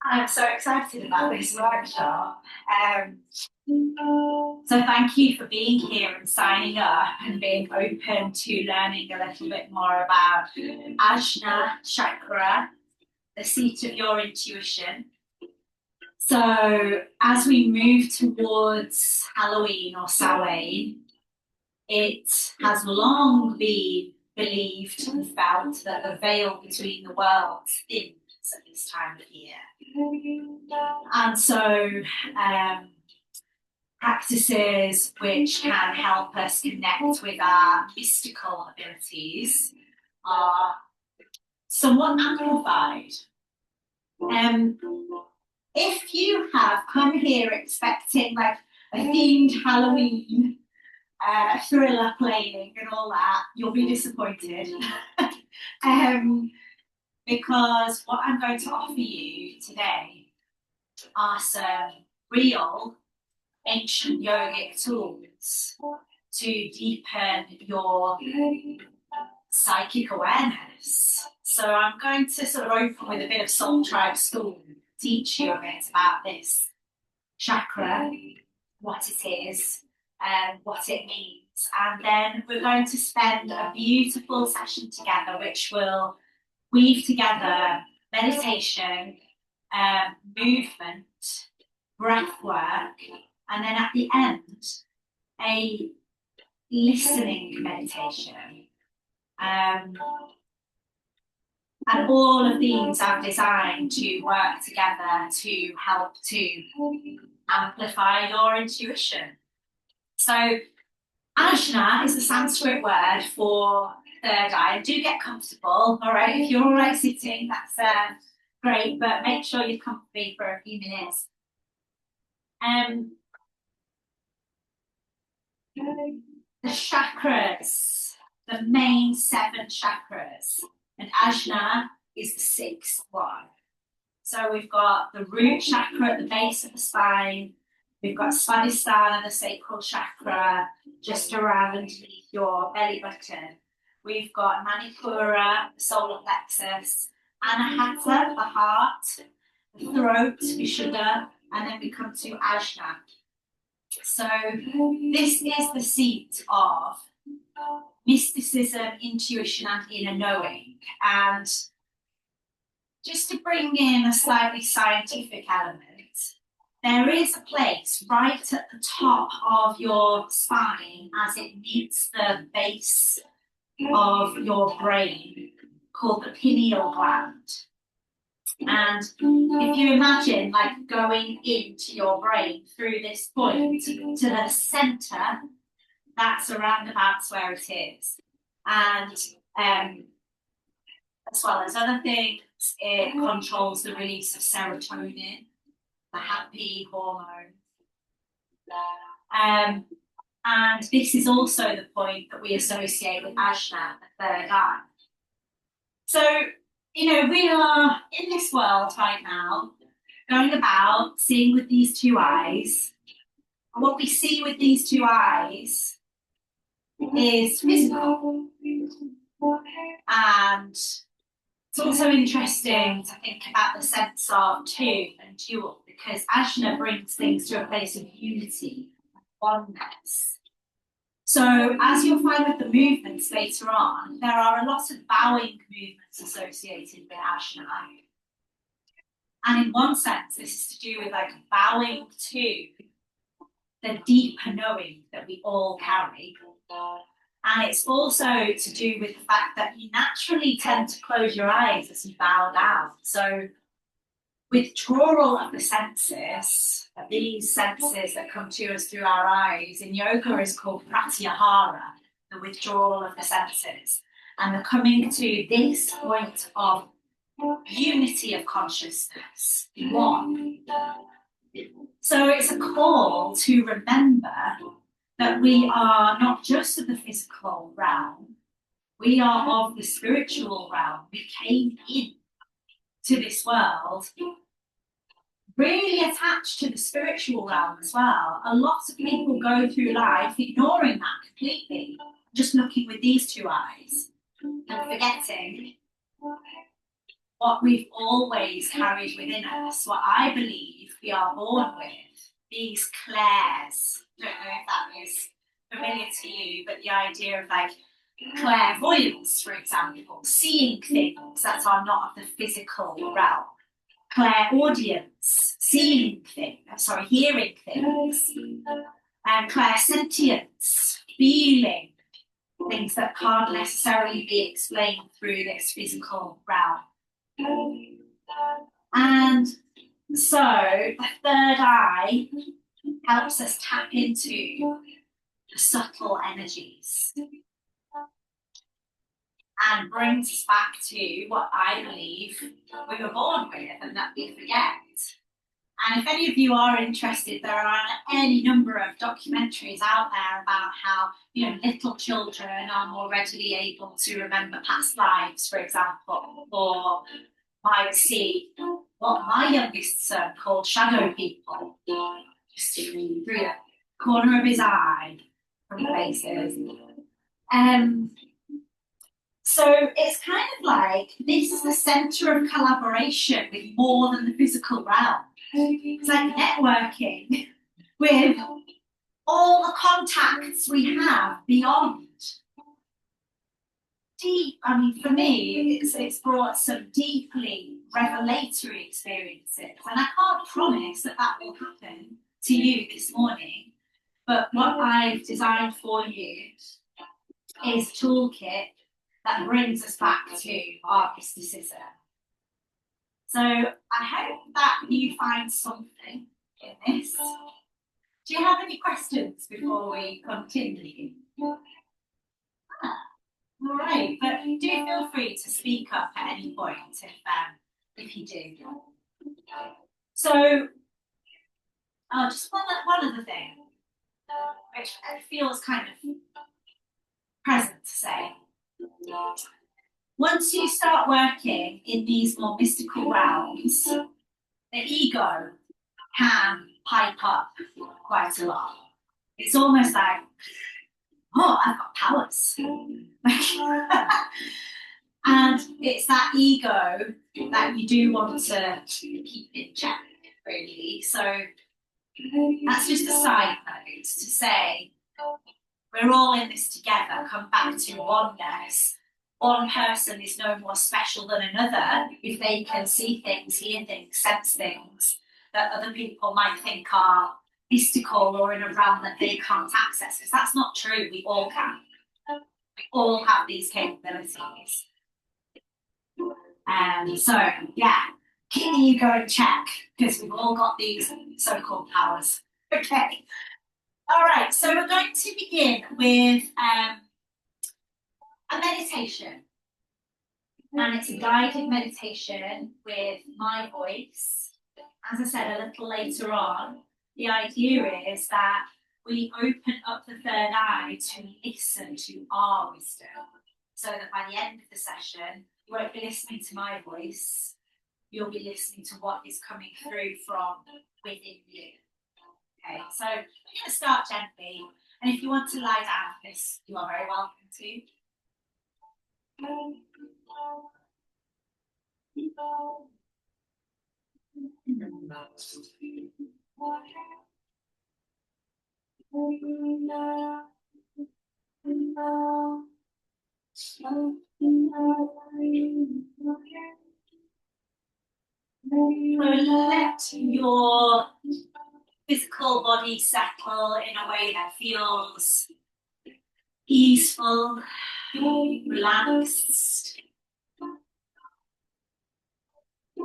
I'm so excited about this workshop. So thank you for being here and signing up and being open to learning a little bit more about Ajna Chakra, the seat of your intuition. So as we move towards Halloween or Samhain, it has long been believed and felt that the veil between the worlds thins at this time of year. And so practices which can help us connect with our mystical abilities are somewhat amplified. If you have come here expecting like a themed Halloween thriller playing and all that, you'll be disappointed. Because what I'm going to offer you today are some real ancient yogic tools to deepen your psychic awareness. So I'm going to sort of open with a bit of SoulTribe school, teach you a bit about this chakra, what it is, and what it means. And then we're going to spend a beautiful session together, which will weave together meditation, movement, breath work, and then at the end, a listening meditation. And all of these are designed to work together to help to amplify your intuition. So Ajna is the Sanskrit word for third eye. Do get comfortable, all right? If you're all right sitting, that's great, but make sure you're comfy for a few minutes. The chakras, the main 7 chakras, and Ajna is the 6th one. So we've got the root chakra at the base of the spine. We've got Svadhisthana, the sacral chakra, just around underneath your belly button. We've got Manipura, the solar plexus, Anahata, the heart, the throat, Vishuddha, and then we come to Ajna. So this is the seat of mysticism, intuition, and inner knowing. And just to bring in a slightly scientific element, there is a place right at the top of your spine as it meets the base of your brain called the pineal gland. And if you imagine like going into your brain through this point to the center, that's around about where it is. And as well as other things, it controls the release of serotonin, the happy hormone. And this is also the point that we associate with Ajna, the third eye. So, you know, we are in this world right now, going about seeing with these 2 eyes. And what we see with these 2 eyes is physical. And it's also interesting to think about the sense of two and dual, because Ajna brings things to a place of unity, oneness. So as you'll find with the movements later on, there are a lot of bowing movements associated with Ajna. And in one sense, this is to do with like bowing to the deeper knowing that we all carry. And it's also to do with the fact that you naturally tend to close your eyes as you bow down. So withdrawal of the senses, these senses that come to us through our eyes, in yoga is called pratyahara, the withdrawal of the senses. And the coming to this point of unity of consciousness, one. So it's a call to remember that we are not just of the physical realm, we are of the spiritual realm. We came in to this world really attached to the spiritual realm as well. A lot of people go through life ignoring that completely. just looking with these two eyes and forgetting what we've always carried within us, what I believe we are born with, these clairs. I don't know if that is familiar to you, but the idea of like clairvoyance, for example, seeing things that are not of the physical realm. Clairaudience, seeing things, hearing things. And clairsentience, feeling things that can't necessarily be explained through this physical realm. And so the third eye helps us tap into the subtle energies and brings us back to what I believe we were born with and that we forget. And if any of you are interested, there are any number of documentaries out there about how, you know, little children are more readily able to remember past lives, for example, or might see what my youngest son called shadow people, just through the corner of his eye from places. So it's kind of like this is the center of collaboration with more than the physical realm. It's like networking with all the contacts we have beyond. Deep, I mean, for me, it's brought some deeply revelatory experiences. And I can't promise that that will happen to you this morning. But what I've designed for you is a toolkit that brings us back to our mysticism. So I hope that you find something in this. Do you have any questions before we continue? All right, but do feel free to speak up at any point if you do. So, just one other thing, which feels kind of present to say. Once you start working in these more mystical realms, the ego can pipe up quite a lot. It's almost like, oh, I've got powers. And it's that ego that you do want to keep in check, really. So that's just a side note to say, we're all in this together, come back to oneness. One person is no more special than another if they can see things, hear things, sense things that other people might think are mystical or in a realm that they can't access. Because that's not true. We all can. We all have these capabilities. So, yeah, keep the ego in check because we've all got these so-called powers. Okay. All right. So we're going to begin with a meditation. And it's a guided meditation with my voice. As I said a little later on, the idea is that we open up the third eye to listen to our wisdom. So that by the end of the session, you won't be listening to my voice. You'll be listening to what is coming through from within you. Okay, so I'm going to start gently. And if you want to lie down for this, you are very welcome to. So let your physical body settle in a way that feels easeful, relaxed.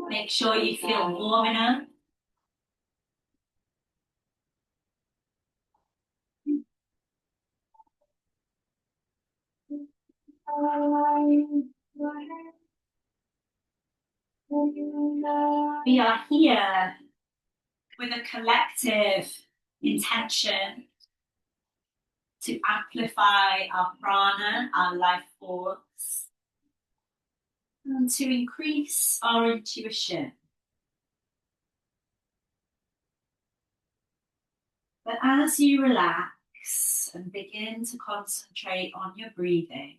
Make sure you feel warm enough. We are here with a collective intention to amplify our prana, our life force, and to increase our intuition. But as you relax, relax and begin to concentrate on your breathing.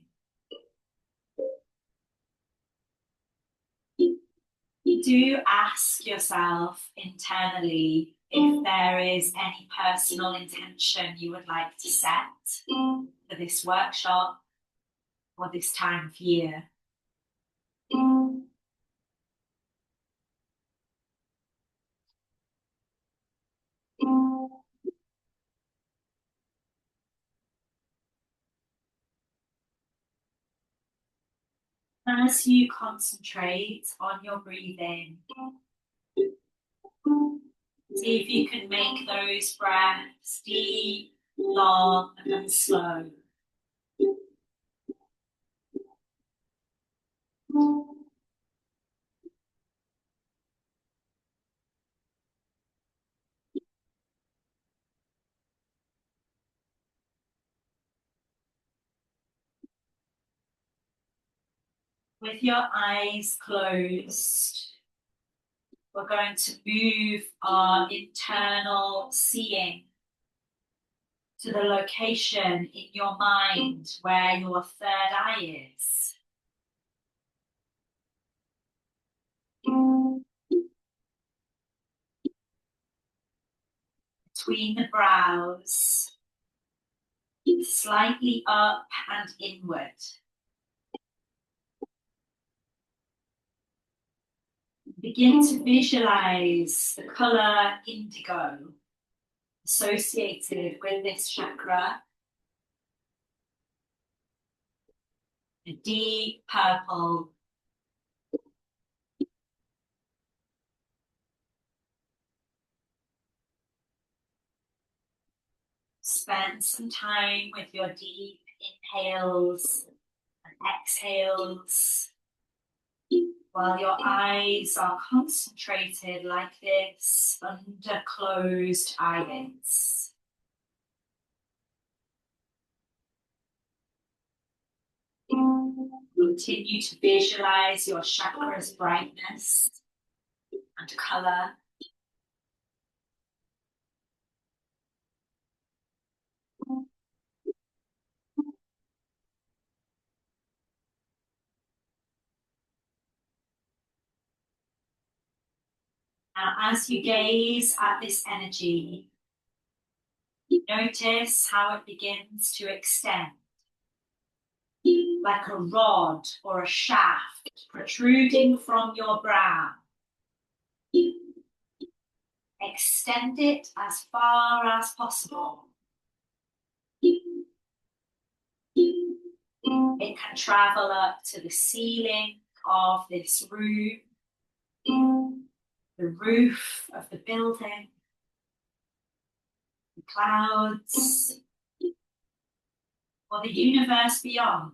Do ask yourself internally if there is any personal intention you would like to set for this workshop or this time of year. As you concentrate on your breathing, see if you can make those breaths deep, long, and slow. With your eyes closed, we're going to move our internal seeing to the location in your mind where your third eye is. Between the brows, slightly up and inward. Begin to visualize the color indigo associated with this chakra. A deep purple. Spend some time with your deep inhales and exhales while your eyes are concentrated like this under closed eyelids. Continue to visualize your chakra's brightness and color. Now, as you gaze at this energy, notice how it begins to extend, like a rod or a shaft protruding from your brow. Extend it as far as possible. It can travel up to the ceiling of this room, the roof of the building, the clouds, or the universe beyond.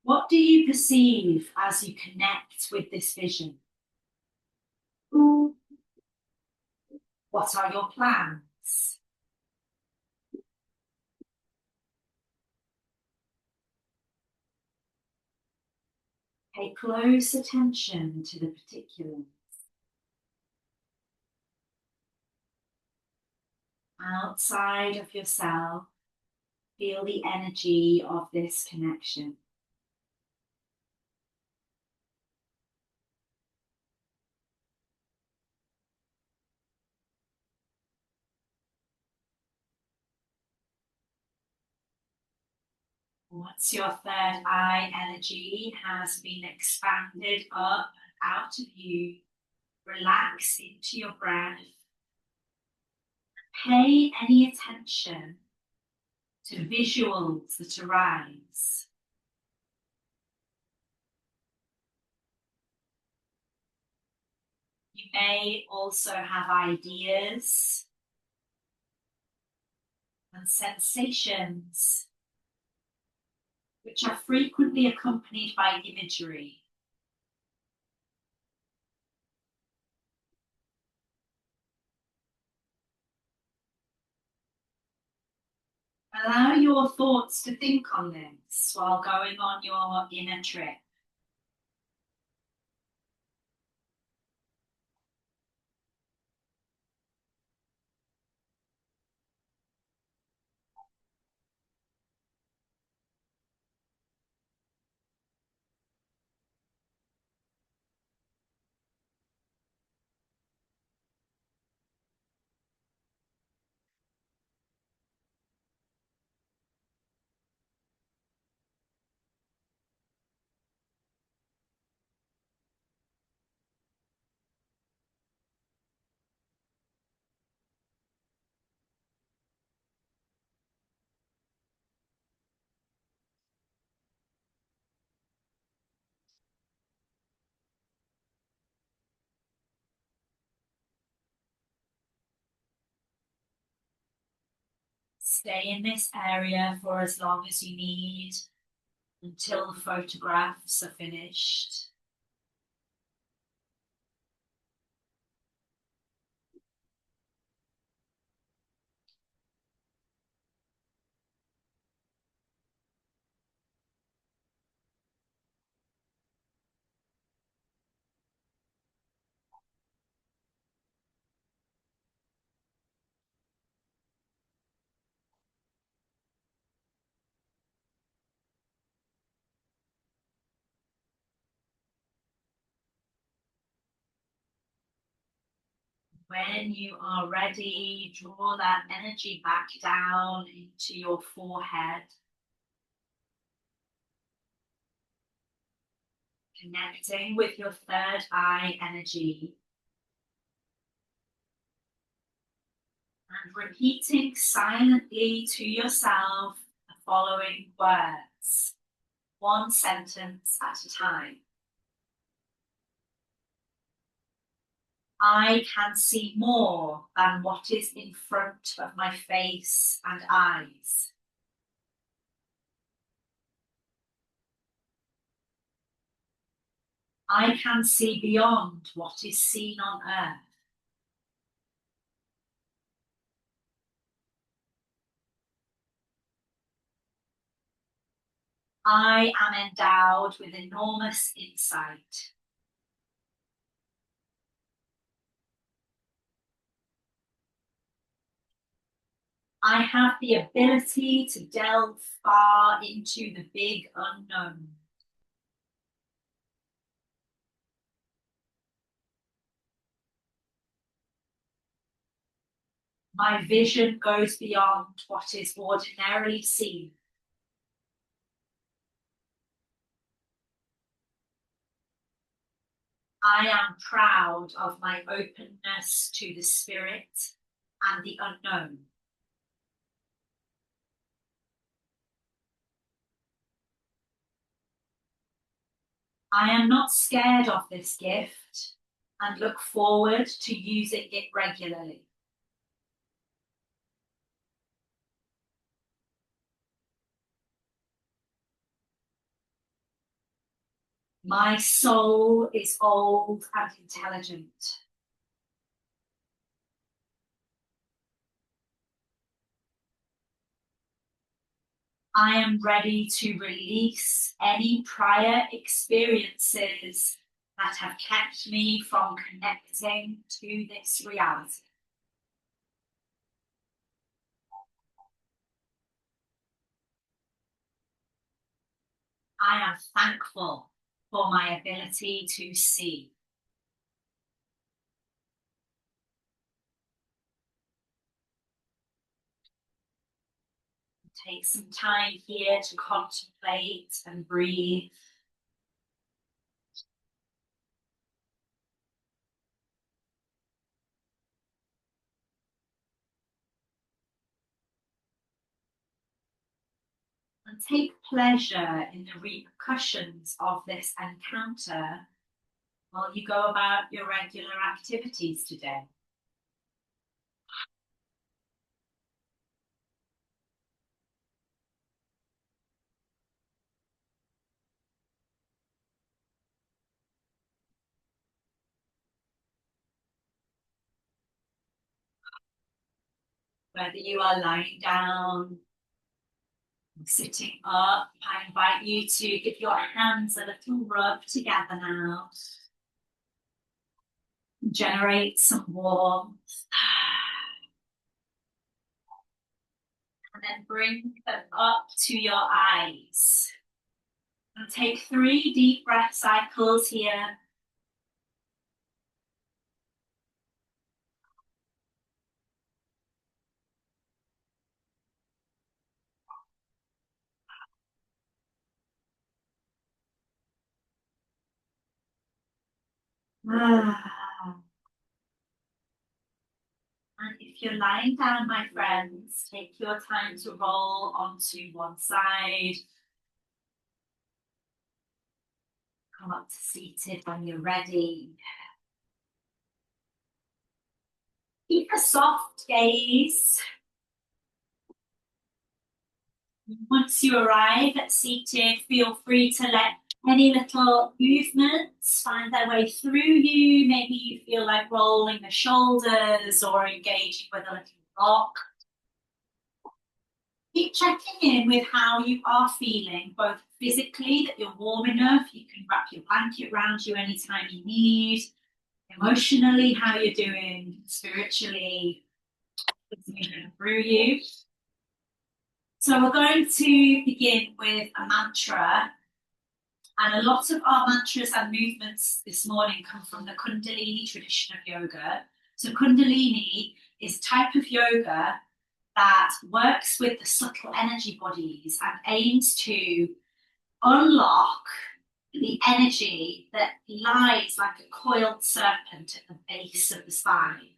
What do you perceive as you connect with this vision? What are your plans? Pay close attention to the particulars. Outside of yourself, feel the energy of this connection. Once your third eye energy has been expanded up and out of you, relax into your breath. Pay any attention to visuals that arise. You may also have ideas and sensations which are frequently accompanied by imagery. Allow your thoughts to think on this while going on your inner trip. stay in this area for as long as you need until the photographs are finished. When you are ready, draw that energy back down into your forehead, connecting with your third eye energy, and repeating silently to yourself the following words, one sentence at a time. I can see more than what is in front of my face and eyes. I can see beyond what is seen on earth. I am endowed with enormous insight. I have the ability to delve far into the big unknown. My vision goes beyond what is ordinarily seen. I am proud of my openness to the spirit and the unknown. I am not scared of this gift and look forward to using it regularly. My soul is old and intelligent. I am ready to release any prior experiences that have kept me from connecting to this reality. I am thankful for my ability to see. Take some time here to contemplate and breathe. And take pleasure in the repercussions of this encounter while you go about your regular activities today. Whether you are lying down, sitting up, I invite you to give your hands a little rub together now. Generate some warmth. And then bring them up to your eyes. And take 3 deep breath cycles here. And if you're lying down, my friends, take your time to roll onto one side. Come up to seated when you're ready. Keep a soft gaze. Once you arrive at seated, feel free to let any little movements find their way through you. Maybe you feel like rolling the shoulders or engaging with a little rock. Keep checking in with how you are feeling, both physically, that you're warm enough, you can wrap your blanket around you anytime you need, emotionally, how you're doing, spiritually, what's moving through you. So we're going to begin with a mantra. And a lot of our mantras and movements this morning come from the Kundalini tradition of yoga. So Kundalini is a type of yoga that works with the subtle energy bodies and aims to unlock the energy that lies like a coiled serpent at the base of the spine.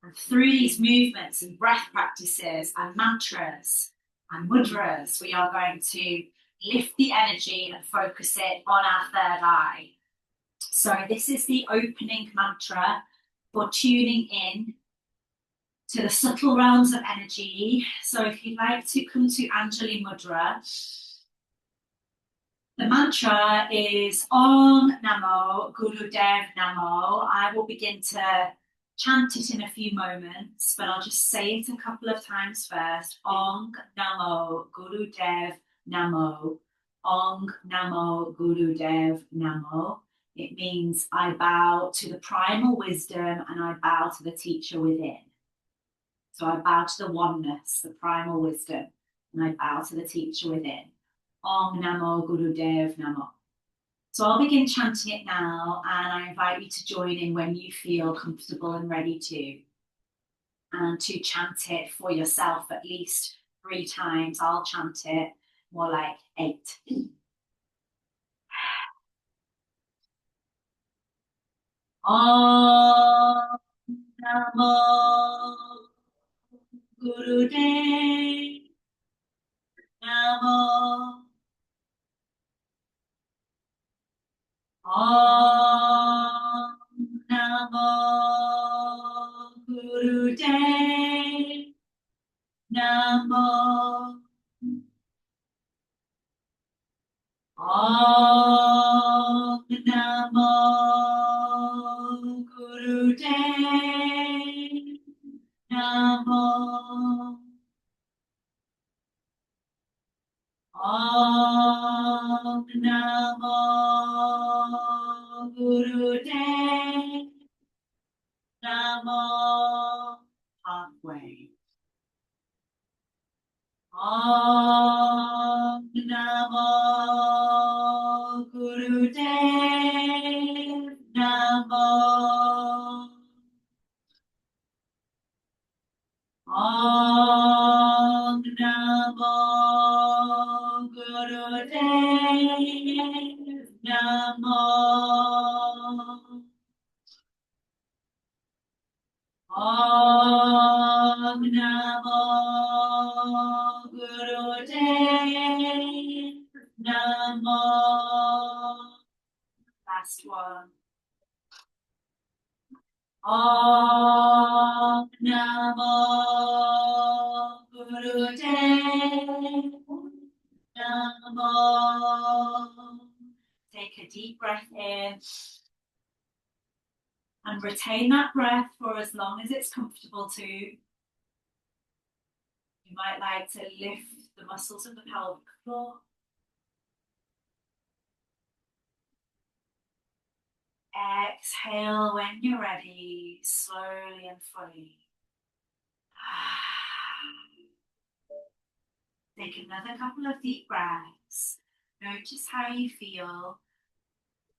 And through these movements and breath practices and mantras and mudras, we are going to lift the energy and focus it on our third eye. So this is the opening mantra for tuning in to the subtle realms of energy. So if you'd like to come to Anjali Mudra, the mantra is Om Namo Gurudev Namo. I will begin to chant it in a few moments, but I'll just say it a couple of times first. Om Namo Gurudev Namo. Om Namo Gurudev Namo. It means I bow to the primal wisdom and I bow to the teacher within. So I bow to the oneness, the primal wisdom, and I bow to the teacher within. Om Namo Gurudev Namo. So I'll begin chanting it now, and I invite you to join in when you feel comfortable and ready to. And to chant it for yourself at least 3 times. I'll chant it more like 8. Om Namo Gurudev Namo. Om Namo Gurudev Namo. Om Namo Gurudev Namo. Om Namo Gurudev Namo. Halfway. Om Namo Gurudev Namo. Om Namo Gurudev Namo. Om Namo Gurudev Namo. Last one. Om Namo Gurudev Namo. Take a deep breath in and retain that breath for as long as it's comfortable to. You might like to lift the muscles of the pelvic floor. Exhale when you're ready, slowly and fully. Take another couple of deep breaths. Notice how you feel.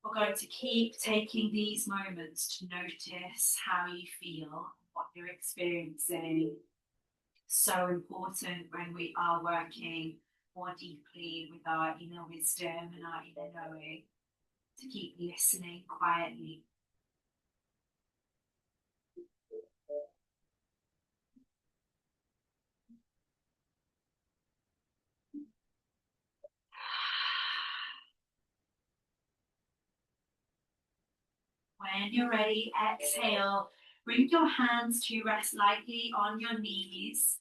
We're going to keep taking these moments to notice how you feel, what you're experiencing. So important when we are working more deeply with our inner wisdom and our inner knowing, to keep listening quietly. When you're ready, exhale. Bring your hands to rest lightly on your knees.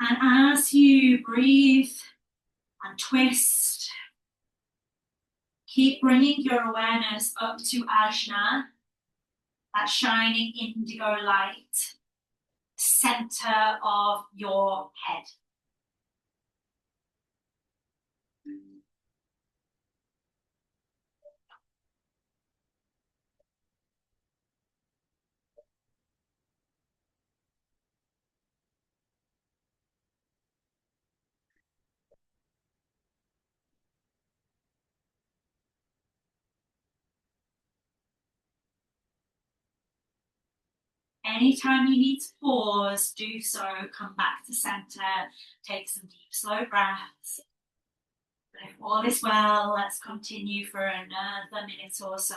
And as you breathe and twist, keep bringing your awareness up to Ajna, that shining indigo light, center of your head. Anytime you need to pause, do so. Come back to center, take some deep, slow breaths. But if all is well, let's continue for another minute or so.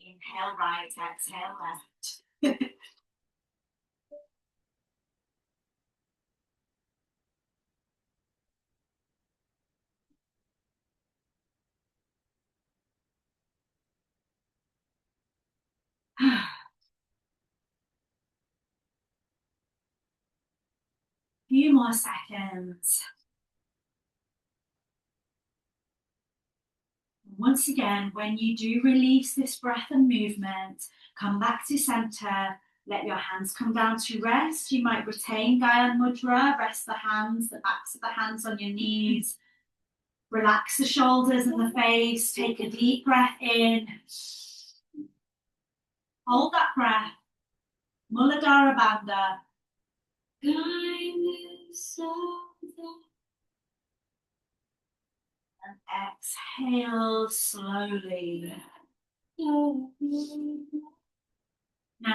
Inhale right, exhale left. Few more seconds. Once again, when you do release this breath and movement, come back to center. Let your hands come down to rest. You might retain Gaya Mudra. Rest the hands, the backs of the hands on your knees. Relax the shoulders and the face. Take a deep breath in. Hold that breath. Muladhara Bandha. And exhale slowly. Now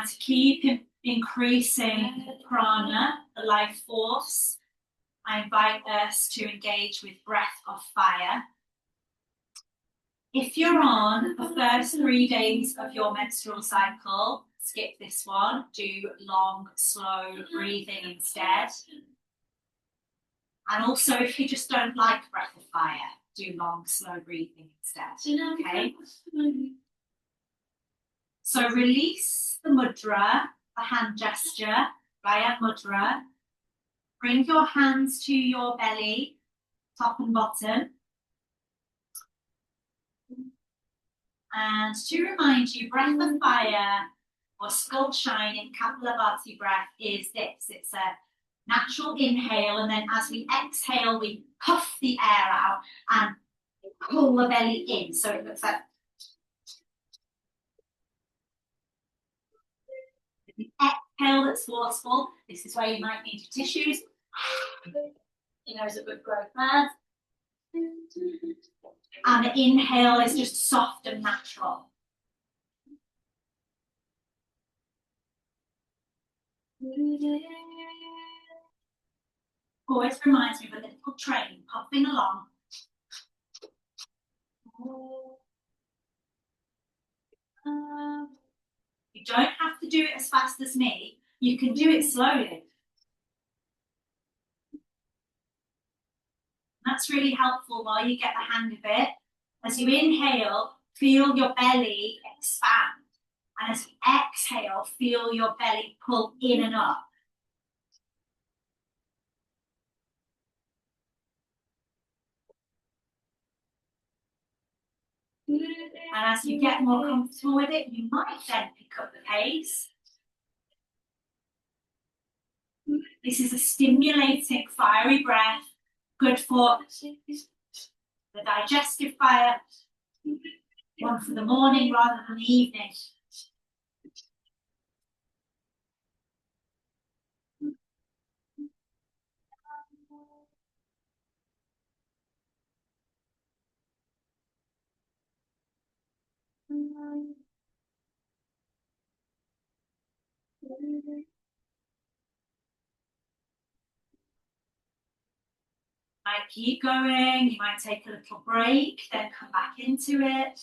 to keep increasing the prana, the life force, I invite us to engage with breath of fire. If you're on the first 3 days of your menstrual cycle, skip this one, do long, slow breathing instead. And also, if you just don't like breath of fire, do long, slow breathing instead, okay? So release the mudra, the hand gesture, Gaya Mudra. Bring your hands to your belly, top and bottom. And to remind you, breath of fire or skull shine in Kapalabhati breath is this. It's a natural inhale, and then as we exhale, we puff the air out and pull the belly in. So it looks like the exhale that's forceful. This is where you might need your tissues. Is a good growth there. And the inhale is just soft and natural. Always reminds me of a little train puffing along. You don't have to do it as fast as me. You can do it slowly. That's really helpful while you get the hang of it. As you inhale, feel your belly expand. And as you exhale, feel your belly pull in and up. And as you get more comfortable with it, you might then pick up the pace. This is a stimulating, fiery breath, good for the digestive fire, one for the morning rather than the evening. Might keep going, you might take a little break, then come back into it.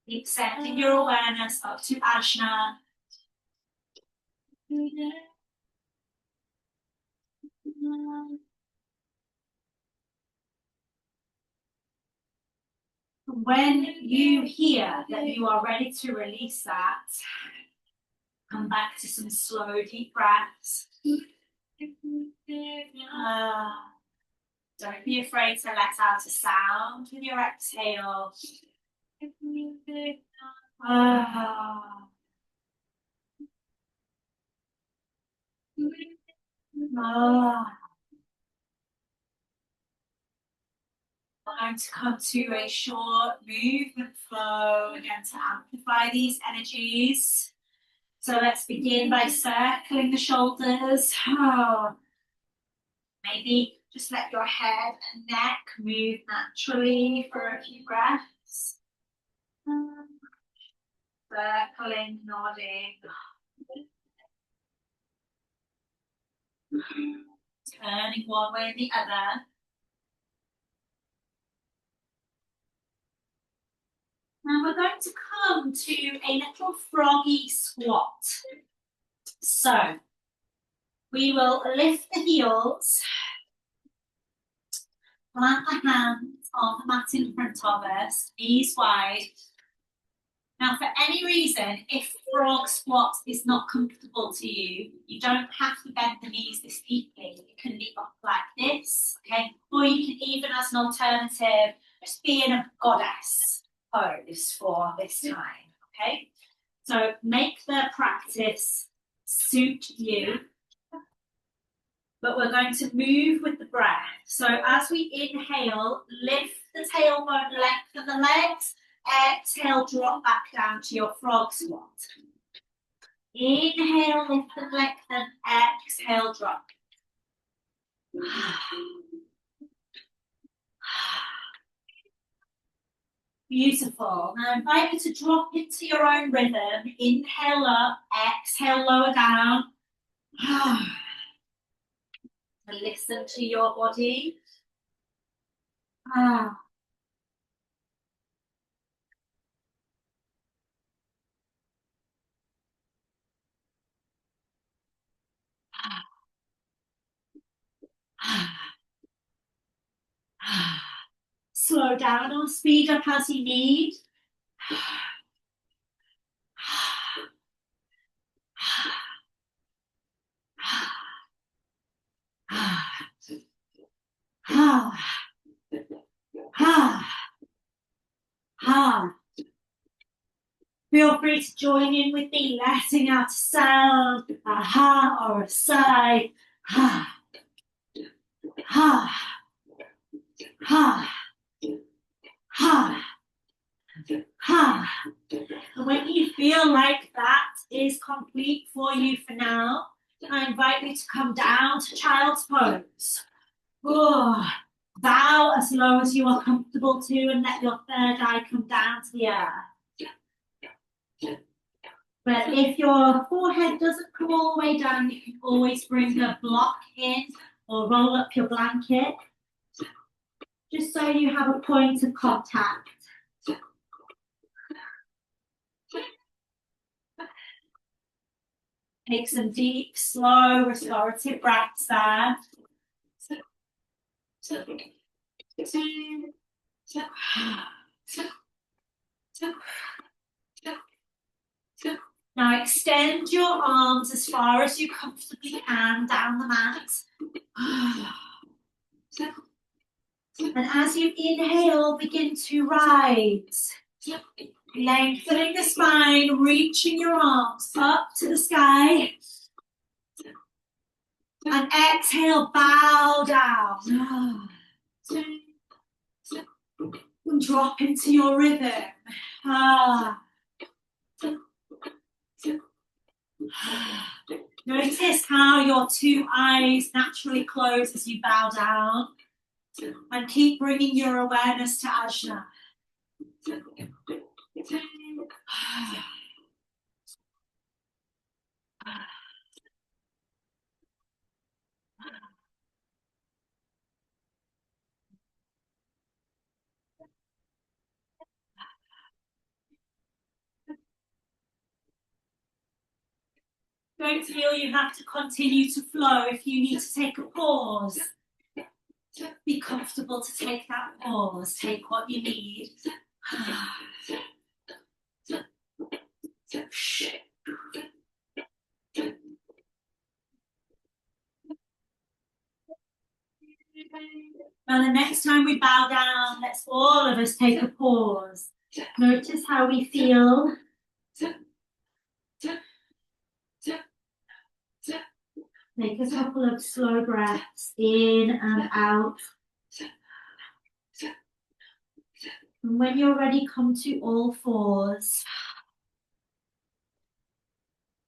Keep sending your awareness up to Ajna. When you hear that you are ready to release that, come back to some slow, deep breaths. Don't be afraid to let out a sound with your exhale. We're going to come to a short movement flow again to amplify these energies. So let's begin by circling the shoulders. Maybe just let your head and neck move naturally for a few breaths. Circling, nodding. Turning one way and the other. And we're going to come to a little froggy squat. So we will lift the heels, plant the hands on the mat in front of us, knees wide. Now, for any reason, if frog squat is not comfortable to you, you don't have to bend the knees this deeply. You can be up like this, okay? Or you can even, as an alternative, just be in a goddess pose for this time, okay? So make the practice suit you. But we're going to move with the breath. So as we inhale, lift the tailbone, lengthen the legs. Exhale, drop back down to your frog squat. Inhale, lift and lengthen. Exhale, drop. Beautiful. Now I invite you to drop into your own rhythm. Inhale up, exhale, lower down. And listen to your body. Slow down or speed up as you need. Feel free to join in with me, letting out a sound, a ha or a sigh. Ha, ha, ha, ha, ha. And when you feel like that is complete for you for now, I invite you to come down to child's pose. Bow as low as you are comfortable to and let your third eye come down to the earth. But if your forehead doesn't come all the way down, you can always bring a block in or roll up your blanket, just so you have a point of contact. Take some deep, slow, restorative breaths there. Now extend your arms as far as you comfortably can down the mat. And as you inhale, begin to rise. Lengthening the spine, reaching your arms up to the sky. And exhale, bow down. And drop into your rhythm. Notice how your two eyes naturally close as you bow down. And keep bringing your awareness to Ajna. Don't feel you have to continue to flow. If you need to take a pause, be comfortable to take that pause. Take what you need. Now, the next time we bow down, let's all of us take a pause. Notice how we feel. Take a couple of slow breaths in and out. And when you're ready, come to all fours.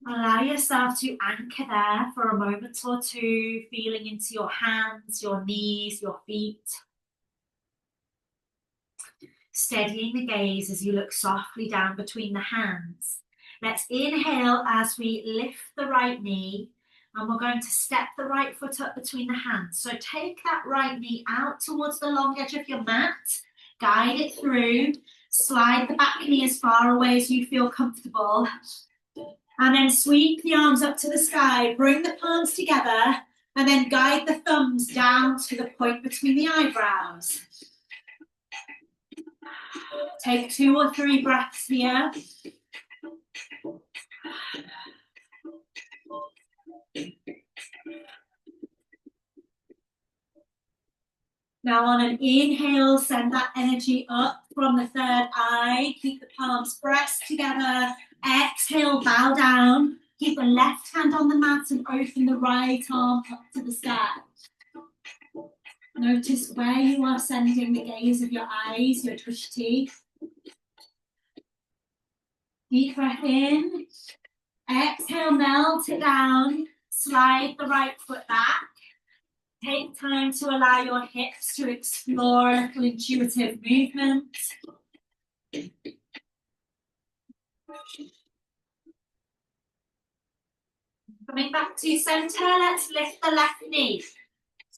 Allow yourself to anchor there for a moment or two, feeling into your hands, your knees, your feet. Steadying the gaze as you look softly down between the hands. Let's inhale as we lift the right knee, and we're going to step the right foot up between the hands. So take that right knee out towards the long edge of your mat, guide it through, slide the back knee as far away as you feel comfortable, and then sweep the arms up to the sky, bring the palms together, and then guide the thumbs down to the point between the eyebrows. Take 2 or 3 breaths here. Now on an inhale, send that energy up from the third eye. Keep the palms pressed together. Exhale, bow down. Keep the left hand on the mat and open the right arm up to the sky. Notice where you are sending the gaze of your eyes, your drishti. Deep breath in. Exhale, melt it down. Slide the right foot back. Take time to allow your hips to explore a little intuitive movement. Coming back to center, let's lift the left knee.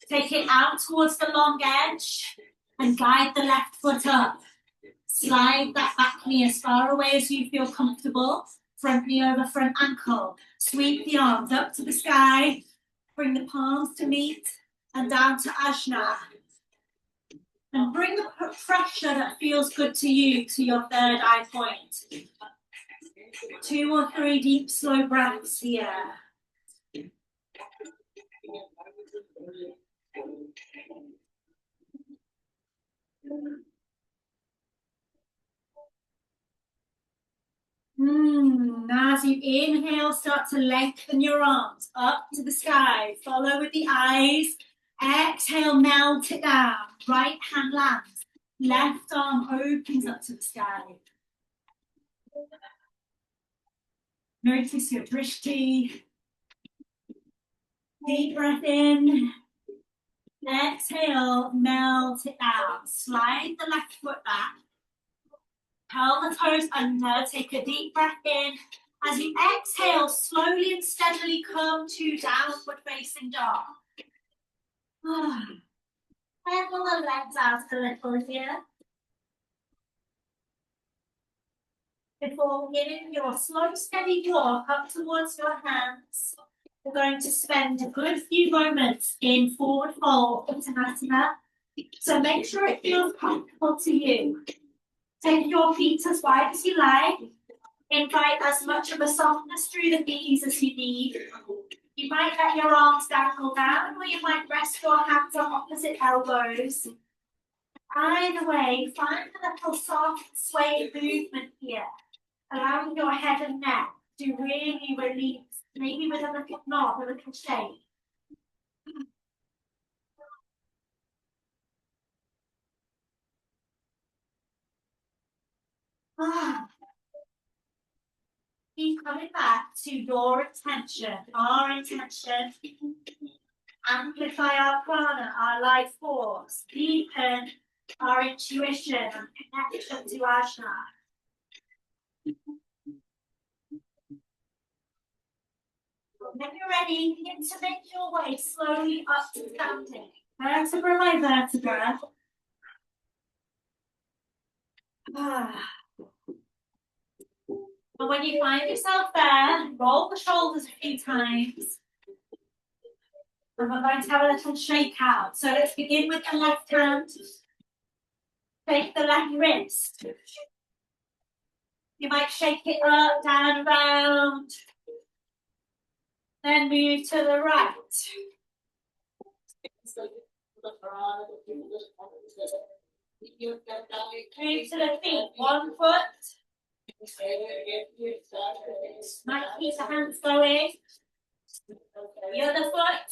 Take it out towards the long edge and guide the left foot up. Slide that back knee as far away as you feel comfortable. Front knee over front ankle. Sweep the arms up to the sky. Bring the palms to meet and down to Ajna. And bring the pressure that feels good to you to your third eye point. 2 or 3 deep, slow breaths here. Now as you inhale, start to lengthen your arms up to the sky. Follow with the eyes. Exhale, melt it down. Right hand lands. Left arm opens up to the sky. Notice your drishti. Deep breath in. Exhale, melt it down. Slide the left foot back. Curl the toes under. Take a deep breath in. As you exhale, slowly and steadily come to downward facing dog. Pedal the legs out a little here. Before beginning your slow, steady walk up towards your hands, we're going to spend a good few moments in forward fold Uttanasana. So make sure it feels comfortable to you. Take your feet as wide as you like. Invite as much of a softness through the knees as you need. You might let your arms dangle down, or you might rest your hands on opposite elbows. Either way, find a little soft sway movement here, allowing your head and neck to really release, maybe with a little nod, a little shake. Keep coming back to your intention, our intention. Amplify our prana, our life force. Deepen our intuition and connection to Ajna. When you're ready, begin to make your way slowly up to standing. Vertebra by vertebra. And when you find yourself there, roll the shoulders a few times. And we're going to have a little shake out. So let's begin with the left hand. Shake the left wrist. You might shake it up, down, around. Then move to the right. Move to the feet. 1 foot. Might keep the hands going. The other foot.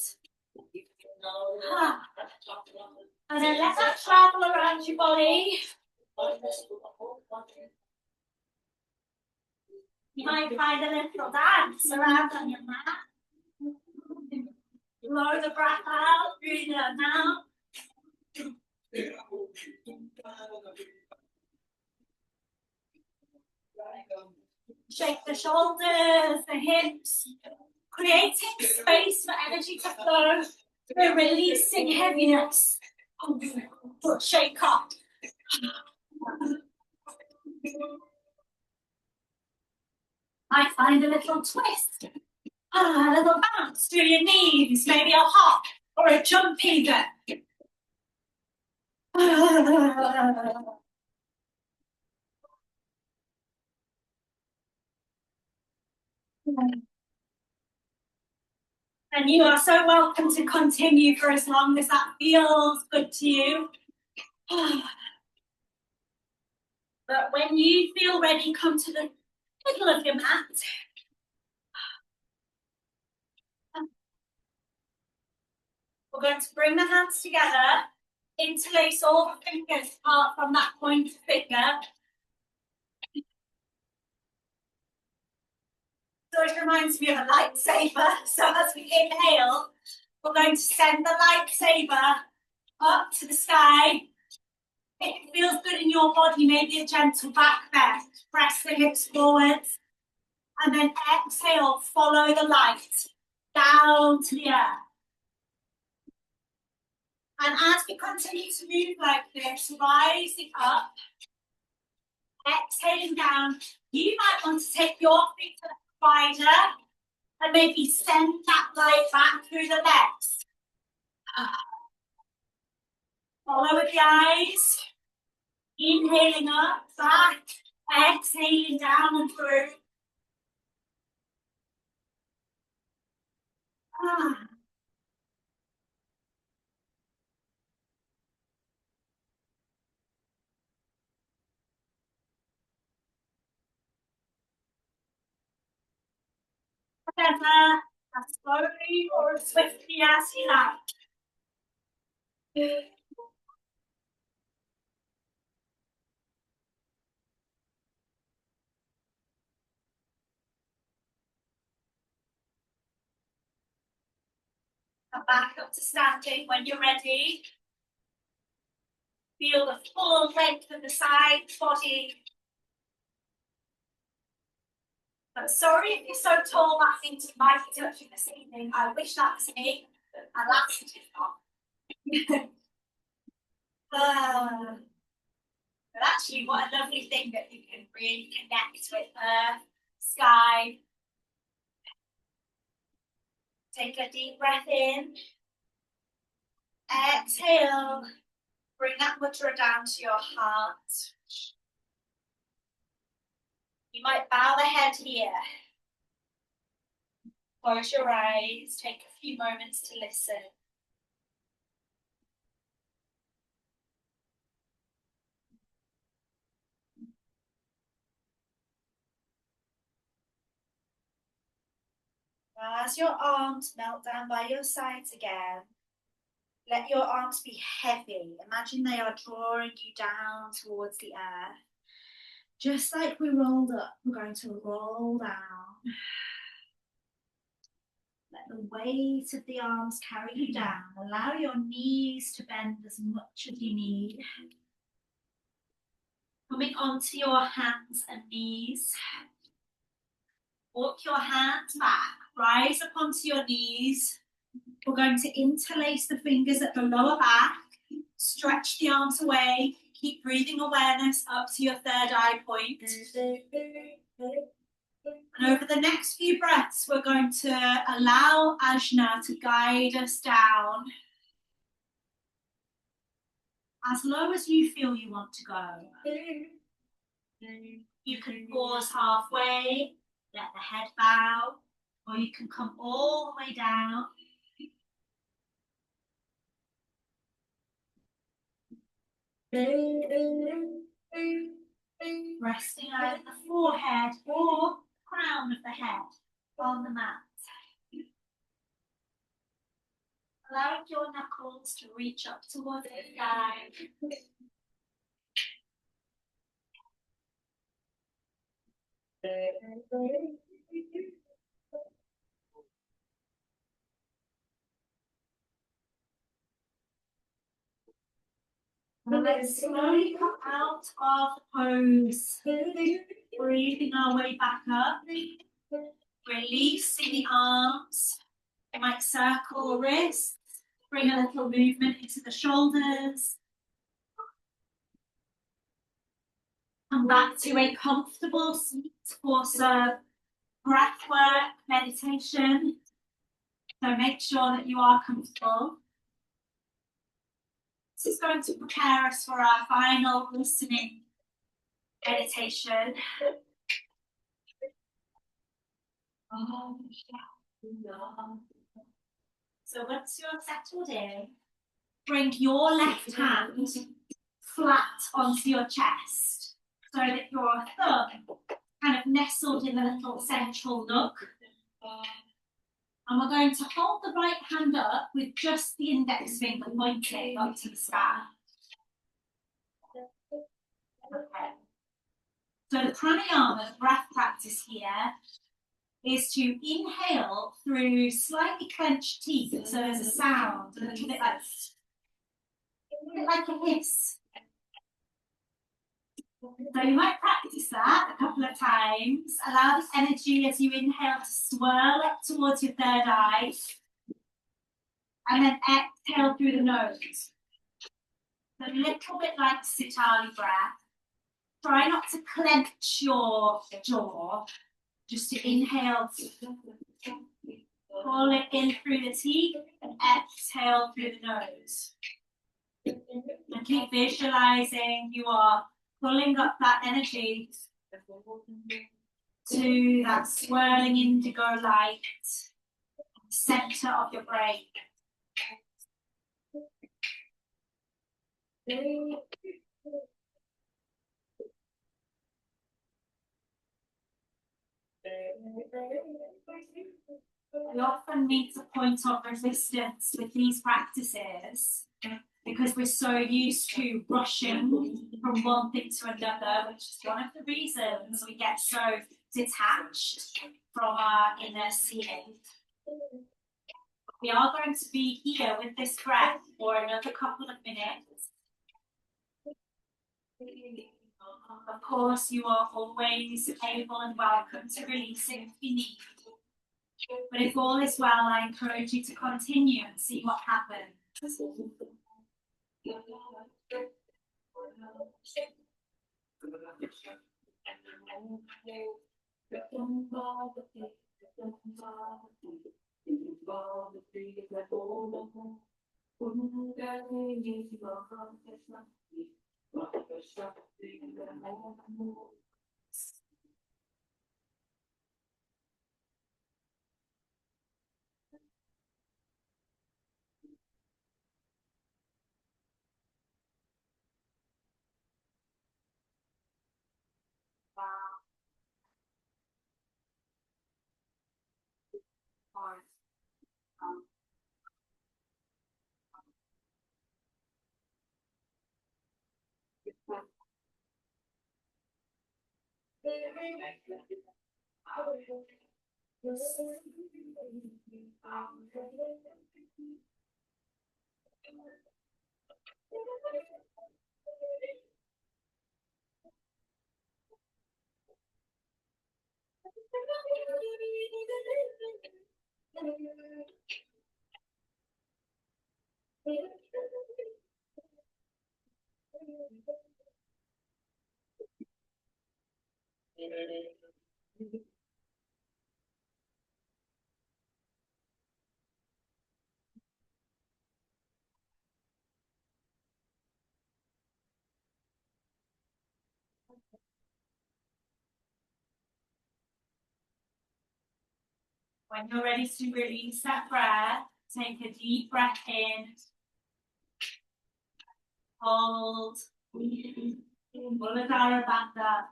And then let that travel around your body. You might find a little dance around on your mat. Blow the breath out, breathe it out now. Shake the shoulders, the hips, creating space for energy to flow. We're releasing heaviness. Shake up. I find a little twist. A little bounce through your knees, maybe a hop or a jump even. And you are so welcome to continue for as long as that feels good to you. But when you feel ready, come to the middle of your mat. We're going to bring the hands together, interlace all the fingers apart from that pointer finger. So it reminds me of a lightsaber. So as we inhale, we're going to send the lightsaber up to the sky. If it feels good in your body, maybe a gentle back bend. Press the hips forwards. And then exhale, follow the light down to the earth. And as we continue to move like this, rising up, exhaling down, you might want to take your feet to the wider and maybe send that light back through the legs. Follow with the eyes. Inhaling up, back, exhaling down and through. Whatever, as slowly or as swiftly as you like. Come back up to standing when you're ready. Feel the full length of the side body. I'm sorry if you're so tall that things you might be touching the ceiling. I wish that was me, but alas, it is not. But actually, what a lovely thing that you can really connect with earth, sky. Take a deep breath in. Exhale. Bring that mudra down to your heart. You might bow the head here. Close your eyes. Take a few moments to listen. As your arms melt down by your sides again, let your arms be heavy. Imagine they are drawing you down towards the earth. Just like we rolled up, we're going to roll down. Let the weight of the arms carry you down. Allow your knees to bend as much as you need. Coming onto your hands and knees. Walk your hands back. Rise up onto your knees. We're going to interlace the fingers at the lower back. Stretch the arms away. Keep breathing awareness up to your third eye point. And over the next few breaths, we're going to allow Ajna to guide us down as low as you feel you want to go. You can pause halfway, let the head bow, or you can come all the way down. Resting over the forehead or crown of the head on the mat. Allow your knuckles to reach up towards the sky. And let's slowly come out of the pose. Breathing our way back up. Releasing the arms. You might circle the wrists. Bring a little movement into the shoulders. Come back to a comfortable seat for some breath work, meditation. So make sure that you are comfortable. This is going to prepare us for our final listening meditation. So once you're settled in, bring your left hand flat onto your chest so that your thumb kind of nestled in the little central nook. And we're going to hold the right hand up with just the index finger pointing up to the sky. Okay. So the pranayama, the breath practice here, is to inhale through slightly clenched teeth, so there's a sound, a little bit like a hiss. So you might practice that a couple of times. Allow this energy as you inhale to swirl up towards your third eye. And then exhale through the nose. So a little bit like Sitali breath. Try not to clench your jaw. Just to inhale, pull it in through the teeth and exhale through the nose. And keep visualizing you are pulling up that energy to that swirling indigo light, center of your brain. We often meet a point of resistance with these practices because we're so used to rushing from one thing to another, which is one of the reasons we get so detached from our inner seeing. We are going to be here with this breath for another couple of minutes. Of course, you are always able and welcome to release it if you need. But if all is well, I encourage you to continue and see what happens. When you're ready to release that breath, take a deep breath in. Hold. Muladhara Bandha.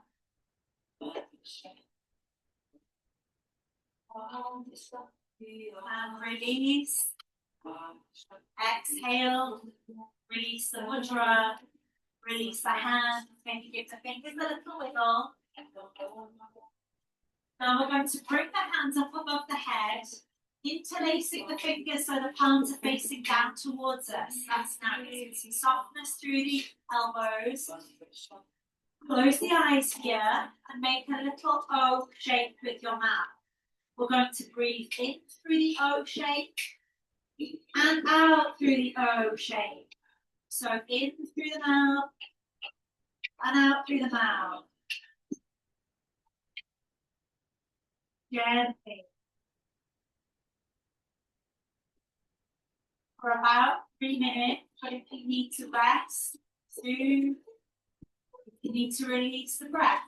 And release. Exhale. Release the mudra. Release the hands. Maybe give the fingers a little wiggle. Now we're going to bring the hands up above the head, interlacing the fingers so the palms are facing down towards us. That's now getting some softness through the elbows. Close the eyes here and make a little O shape with your mouth. We're going to breathe in through the O shape and out through the O shape. So in through the mouth and out through the mouth. Gently. For about 3 minutes, but if you need to rest, soon, you need to release the breath.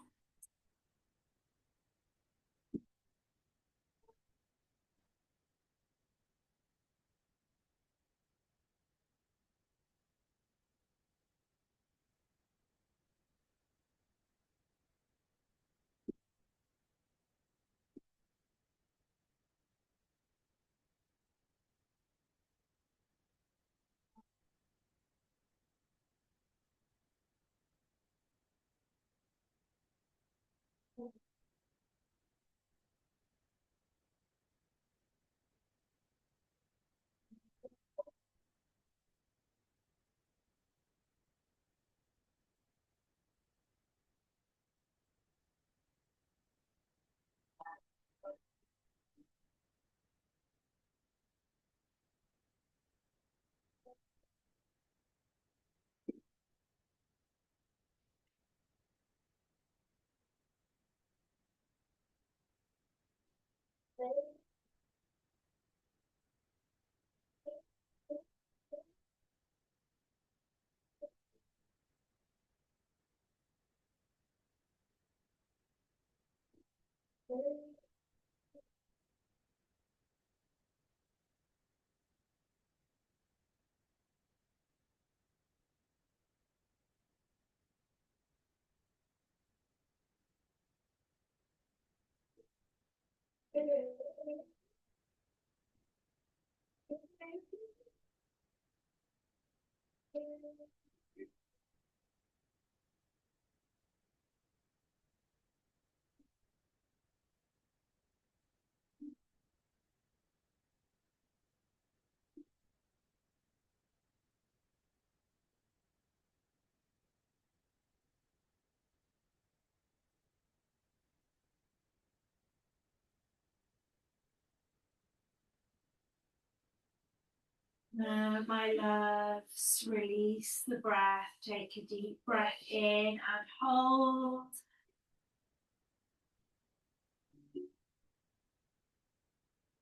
Now, my loves, release the breath. Take a deep breath in and hold.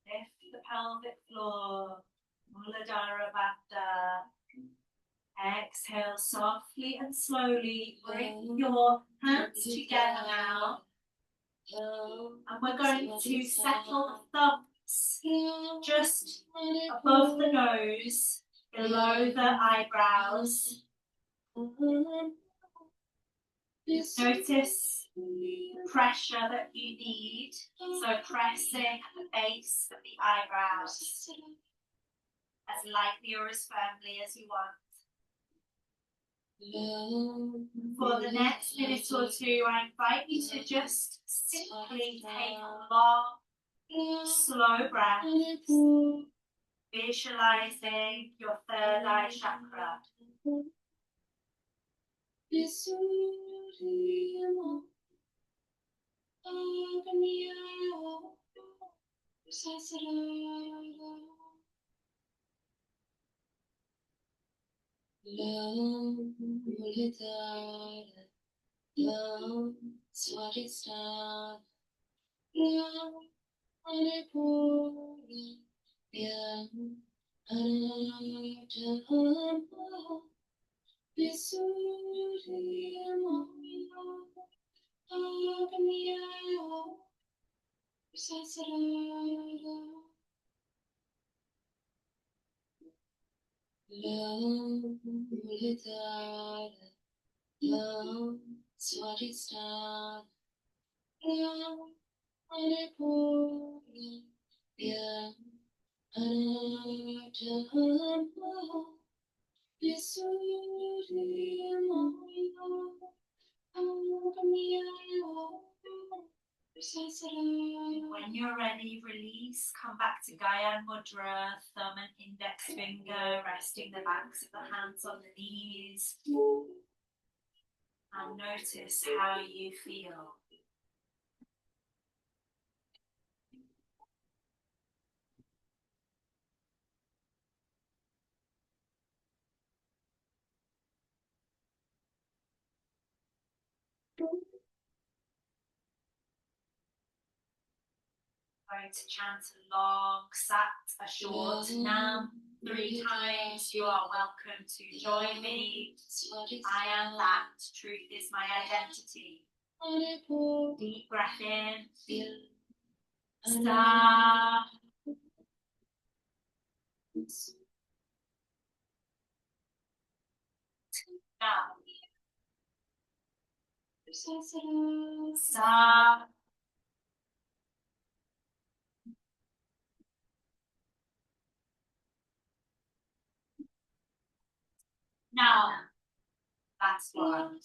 Lift the pelvic floor. Muladhara Bandha. Exhale softly and slowly. Bring your hands together now. And we're going to settle the thumbs just above the nose, below the eyebrows. Notice the pressure that you need. So pressing at the base of the eyebrows as lightly or as firmly as you want. For the next minute or two, I invite you to just simply take long, slow breaths, visualizing your third eye chakra. When you're ready, release, come back to Gyan Mudra, thumb and index finger, resting the backs of the hands on the knees. And notice how you feel. Going to chant a long sat, a short nam 3 times. You are welcome to join me. I am that. Truth is my identity. Deep breath in. Stop. Now. Stop. Now. That's one.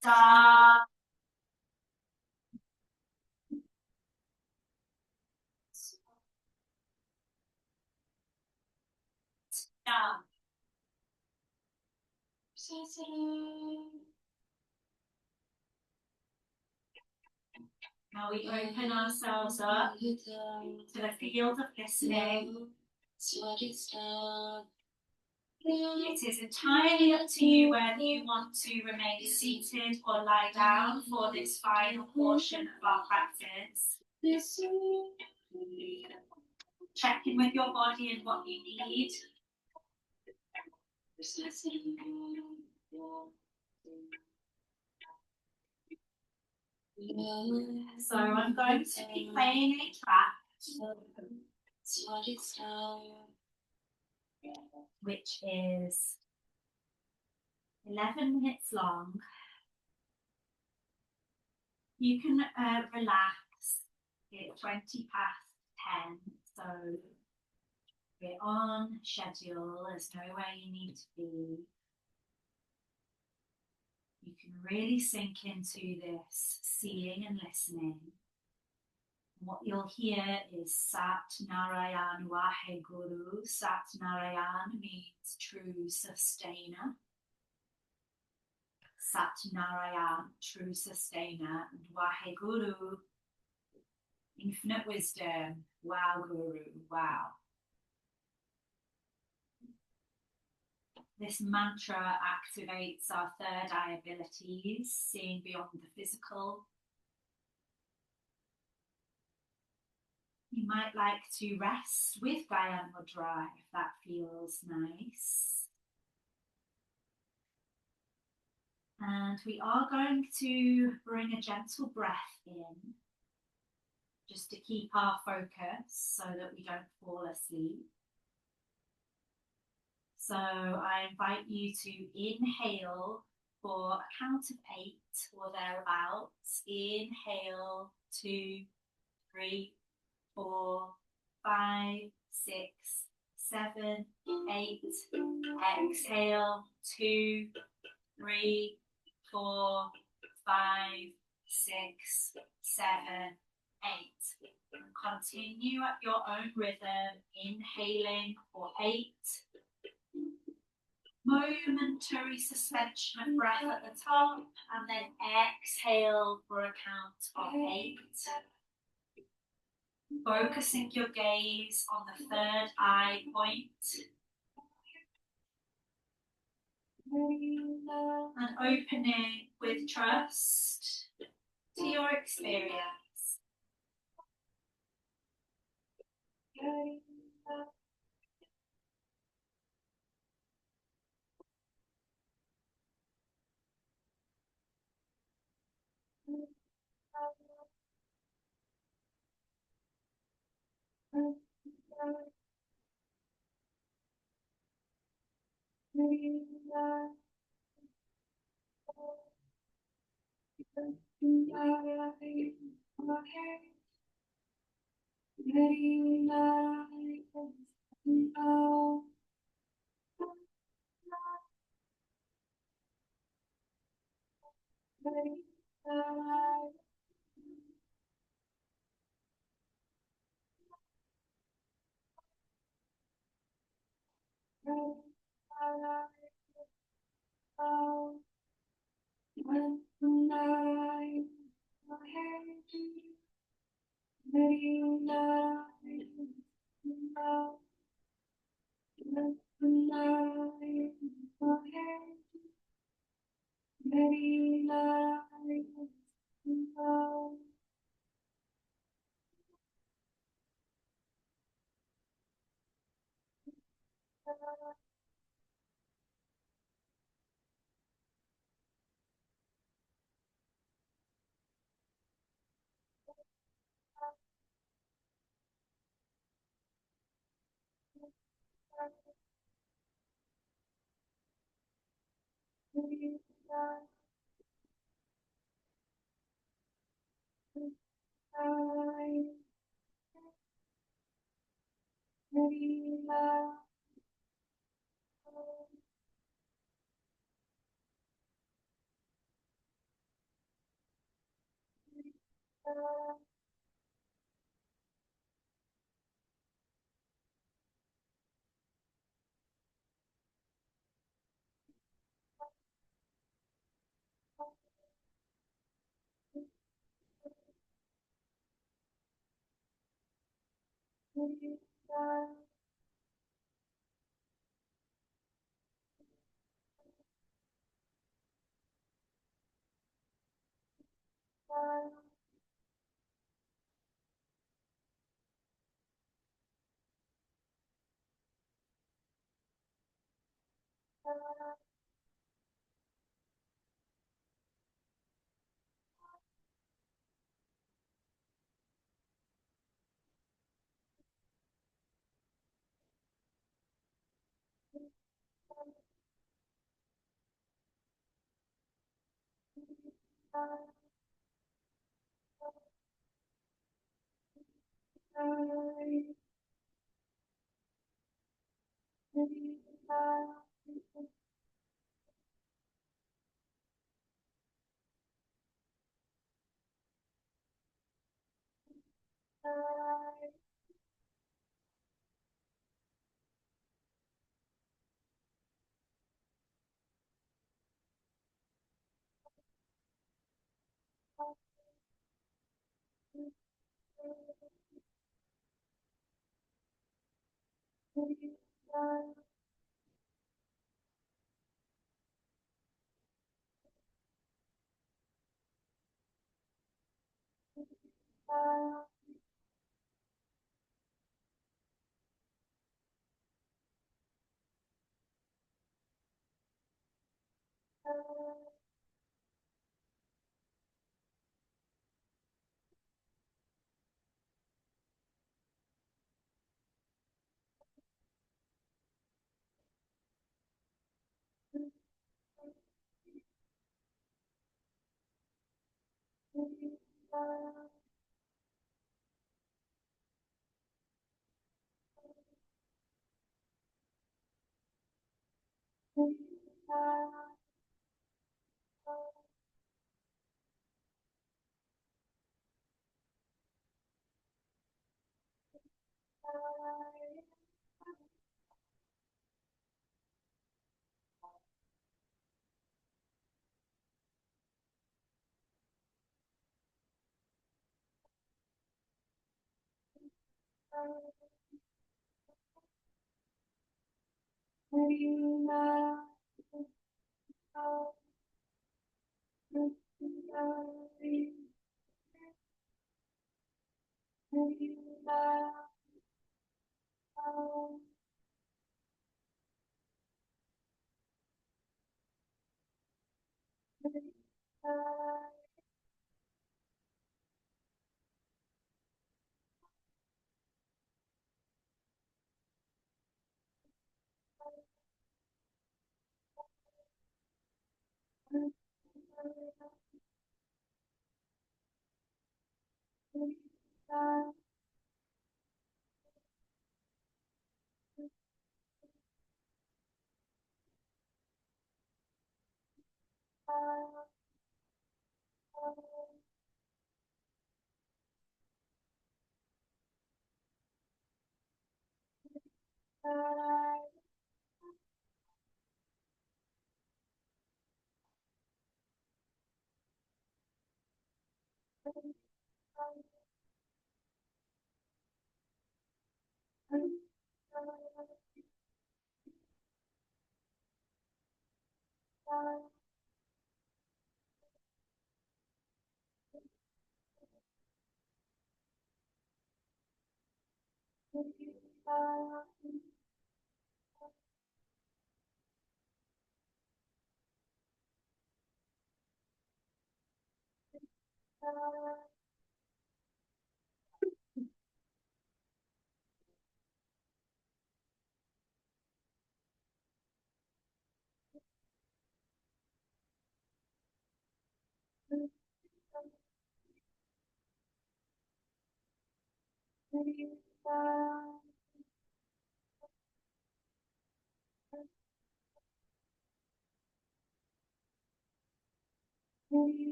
Stop. Now. Now we open ourselves up to the field of listening. It is entirely up to you whether you want to remain seated or lie down for this final portion of our practice. Check in with your body and what you need. So I'm going to be playing a track which is 11 minutes long. You can relax. It's 20 past 10, so we're on schedule. There's nowhere you need to be. You can really sink into this seeing and listening. What you'll hear is Sat Narayan Waheguru. Sat Narayan means true sustainer. Sat Narayan, true sustainer, and Waheguru, infinite wisdom. Wow, Guru, wow. This mantra activates our third eye abilities, seeing beyond the physical. You might like to rest with Gyan Mudra if that feels nice. And we are going to bring a gentle breath in, just to keep our focus so that we don't fall asleep. So I invite you to inhale for a count of 8 or thereabouts. Inhale, 2, 3, 4, 5, 6, 7, 8. Exhale, 2, 3, 4, 5, 6, 7, 8. Continue at your own rhythm, inhaling for 8. Momentary suspension of breath at the top, and then exhale for a count of 8. Focusing your gaze on the third eye point. And opening with trust to your experience. You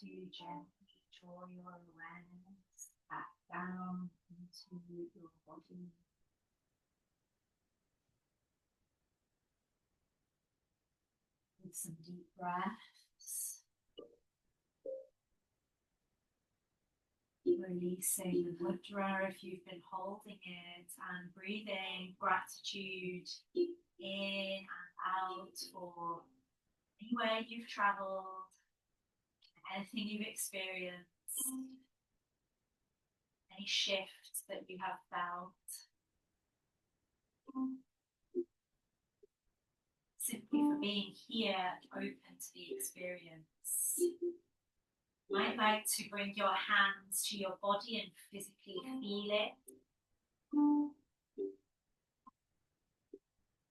to gently draw your awareness back down into your body. With some deep breaths. You Releasing the mudra if you've been holding it, and breathing gratitude in and out for anywhere you've traveled, anything you've experienced, any shifts that you have felt. Simply for being here, open to the experience. You might like to bring your hands to your body and physically feel it.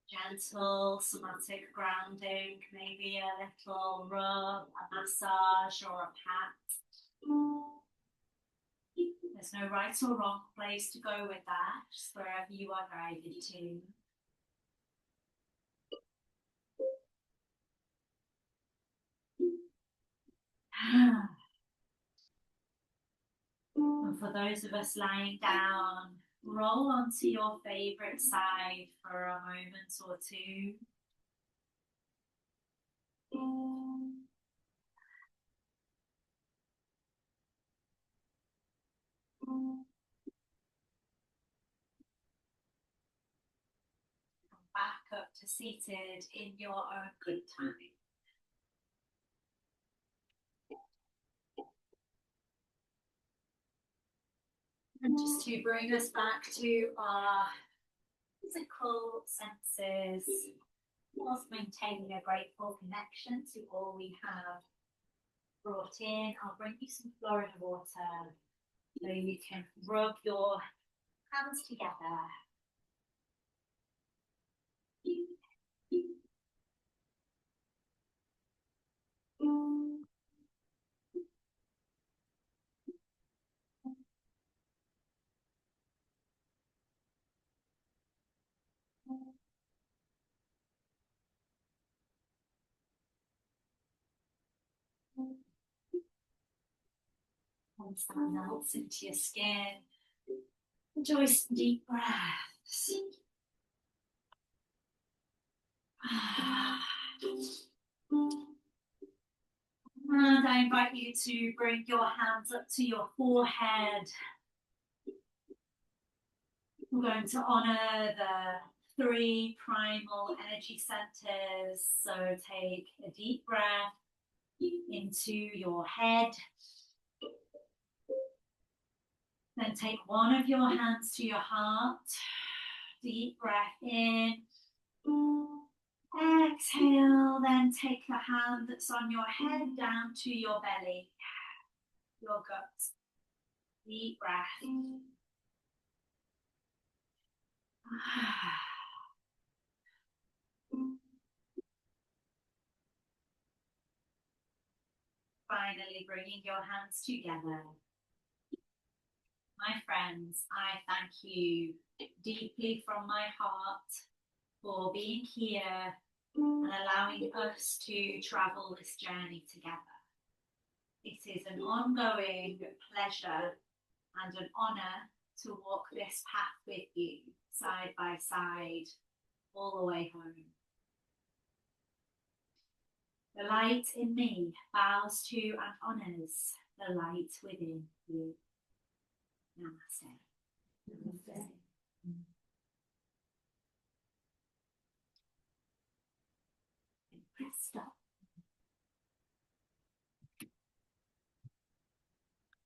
Gentle somatic grounding, maybe a little rub, a massage, or a pat. There's no right or wrong place to go with that, just wherever you are guided to. And for those of us lying down, roll onto your favorite side for a moment or two. Come back up to seated in your own good time. And just to bring us back to our physical senses, whilst maintaining a grateful connection to all we have brought in, I'll bring you some Florida water so you can rub your hands together. Once that melts into your skin, enjoy some deep breaths. And I invite you to bring your hands up to your forehead. We're going to honor the 3 primal energy centers. So take a deep breath into your head. Then take one of your hands to your heart. Deep breath in. Exhale, then take the hand that's on your head down to your belly, your gut. Deep breath. Finally, bringing your hands together. My friends, I thank you deeply from my heart for being here and allowing us to travel this journey together. It is an ongoing pleasure and an honor to walk this path with you, side by side, all the way home. The light in me bows to and honors the light within you. Namaste. Namaste. Stop.